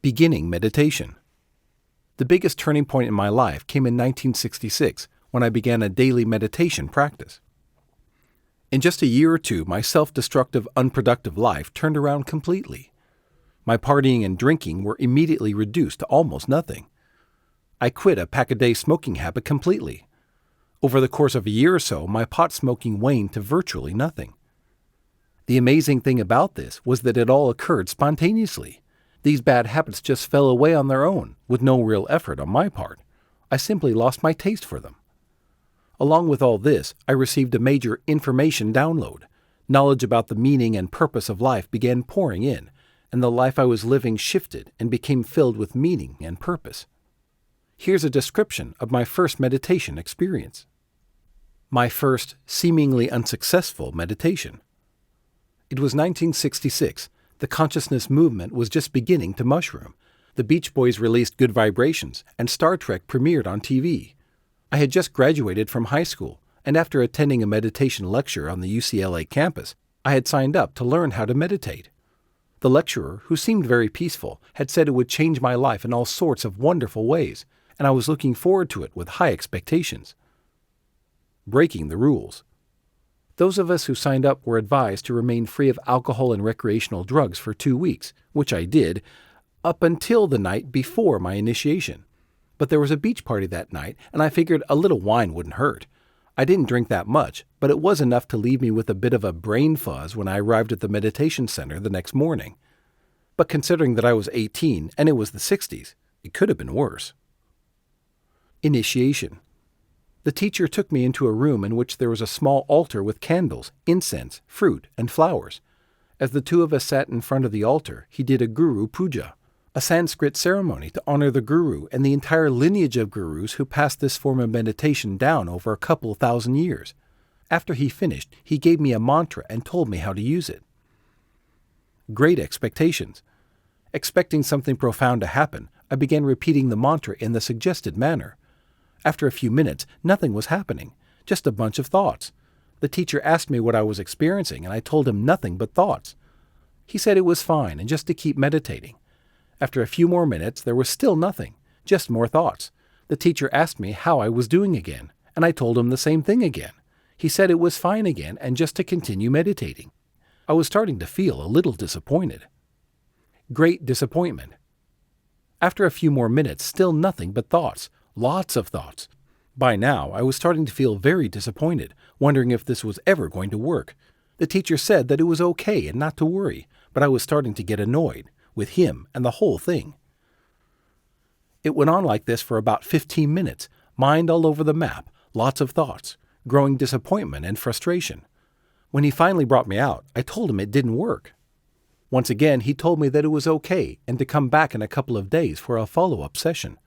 Beginning meditation. The biggest turning point in my life came in 1966 when I began a daily meditation practice. In just a year or two, my self-destructive, unproductive life turned around completely. My partying and drinking were immediately reduced to almost nothing. I quit a pack-a-day smoking habit completely. Over the course of a year or so, my pot smoking waned to virtually nothing. The amazing thing about this was that it all occurred spontaneously. These bad habits just fell away on their own, with no real effort on my part. I simply lost my taste for them. Along with all this, I received a major information download. Knowledge about the meaning and purpose of life began pouring in, and the life I was living shifted and became filled with meaning and purpose. Here's a description of my first meditation experience. My first, seemingly unsuccessful meditation. It was 1966. The consciousness movement was just beginning to mushroom. The Beach Boys released Good Vibrations, and Star Trek premiered on TV. I had just graduated from high school, and after attending a meditation lecture on the UCLA campus, I had signed up to learn how to meditate. The lecturer, who seemed very peaceful, had said it would change my life in all sorts of wonderful ways, and I was looking forward to it with high expectations. Breaking the rules. Those of us who signed up were advised to remain free of alcohol and recreational drugs for 2 weeks, which I did, up until the night before my initiation. But there was a beach party that night, and I figured a little wine wouldn't hurt. I didn't drink that much, but it was enough to leave me with a bit of a brain fuzz when I arrived at the meditation center the next morning. But considering that I was 18 and it was the 60s, it could have been worse. Initiation. The teacher took me into a room in which there was a small altar with candles, incense, fruit, and flowers. As the two of us sat in front of the altar, he did a guru puja, a Sanskrit ceremony to honor the guru and the entire lineage of gurus who passed this form of meditation down over a couple thousand years. After he finished, he gave me a mantra and told me how to use it. Great expectations. Expecting something profound to happen, I began repeating the mantra in the suggested manner. After a few minutes, nothing was happening, just a bunch of thoughts. The teacher asked me what I was experiencing, and I told him nothing but thoughts. He said it was fine and just to keep meditating. After a few more minutes, there was still nothing, just more thoughts. The teacher asked me how I was doing again, and I told him the same thing again. He said it was fine again and just to continue meditating. I was starting to feel a little disappointed. Great disappointment. After a few more minutes, still nothing but thoughts. Lots of thoughts. By now, I was starting to feel very disappointed, wondering if this was ever going to work. The teacher said that it was okay and not to worry, but I was starting to get annoyed with him and the whole thing. It went on like this for about 15 minutes, mind all over the map, lots of thoughts, growing disappointment and frustration. When he finally brought me out, I told him it didn't work. Once again, he told me that it was okay and to come back in a couple of days for a follow-up session.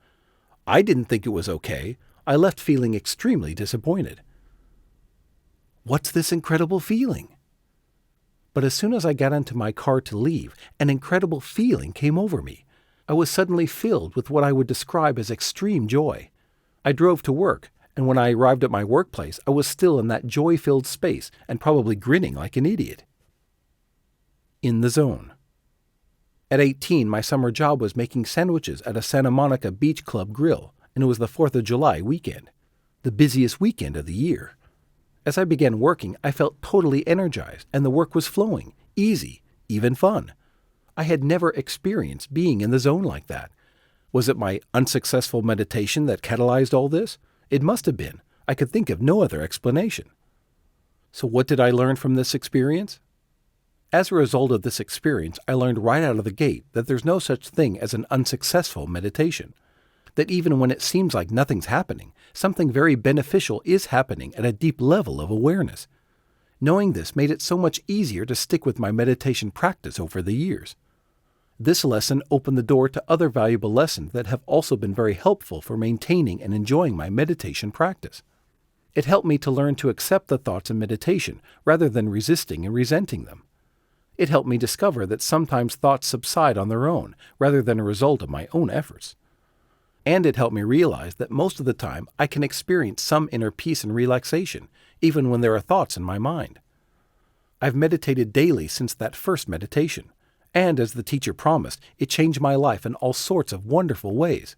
I didn't think it was okay. I left feeling extremely disappointed. What's this incredible feeling? But as soon as I got into my car to leave, an incredible feeling came over me. I was suddenly filled with what I would describe as extreme joy. I drove to work, and when I arrived at my workplace, I was still in that joy-filled space and probably grinning like an idiot. In the zone. At 18, my summer job was making sandwiches at a Santa Monica Beach Club grill, and it was the 4th of July weekend, the busiest weekend of the year. As I began working, I felt totally energized, and the work was flowing, easy, even fun. I had never experienced being in the zone like that. Was it my unsuccessful meditation that catalyzed all this? It must have been. I could think of no other explanation. So what did I learn from this experience? As a result of this experience, I learned right out of the gate that there's no such thing as an unsuccessful meditation. That even when it seems like nothing's happening, something very beneficial is happening at a deep level of awareness. Knowing this made it so much easier to stick with my meditation practice over the years. This lesson opened the door to other valuable lessons that have also been very helpful for maintaining and enjoying my meditation practice. It helped me to learn to accept the thoughts in meditation rather than resisting and resenting them. It helped me discover that sometimes thoughts subside on their own rather than a result of my own efforts. And it helped me realize that most of the time I can experience some inner peace and relaxation, even when there are thoughts in my mind. I've meditated daily since that first meditation, And as the teacher promised, it changed my life in all sorts of wonderful ways.